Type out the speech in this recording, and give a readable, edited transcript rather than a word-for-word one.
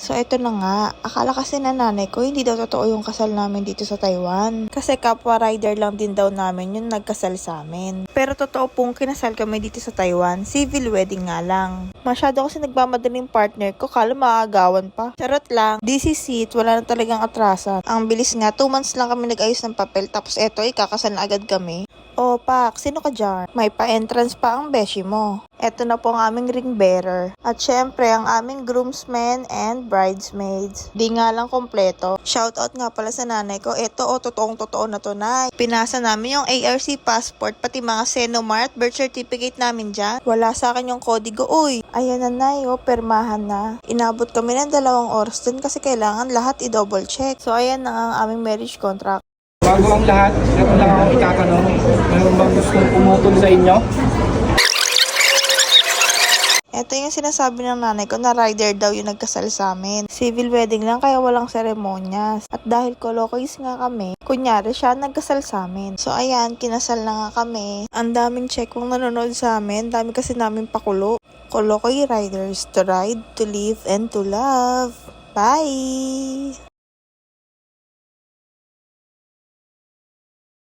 So eto na nga, akala kasi na nanay ko hindi daw totoo yung kasal namin dito sa Taiwan. Kasi kapwa rider lang din daw namin yung nagkasal sa amin. Pero totoo pong kinasal kami dito sa Taiwan, civil wedding nga lang. Masyado kasi nagmamadaling partner ko, kala maaagawan pa. Charot lang, DC seat, wala na talagang atrasan. Ang bilis nga, 2 months lang kami nag-ayos ng papel, tapos eto ikakasal na agad kami. O Pak, sino ka dyan? May pa-entrance pa ang beshi mo. Eto na po ang aming ring bearer. At syempre, ang aming groomsmen and bridesmaids. Di nga lang kompleto. Shoutout nga pala sa nanay ko. Eto totoong totoo na to, Nay. Pinasa namin yung ARC passport, pati mga Senomar at birth certificate namin dyan. Wala sa akin yung kodigo. Uy, ayan na, Nay, permahan na. Inabot kami ng 2 oras dun kasi kailangan lahat i-double check. So ayan na ang aming marriage contract. Bago ang lahat, meron lang akong itatanong. Meron bang gustong pumutol sa inyo? Ito yung sinasabi ng nanay ko na rider daw yung nagkasal sa amin. Civil wedding lang kaya walang seremonyas. At dahil kolokoys nga kami, kunyari siya nagkasal sa amin. So ayan, kinasal na nga kami. Ang daming check kung nanonood sa amin. Dami kasi namin pakulo. Kolokoy riders, to ride, to live, and to love. Bye!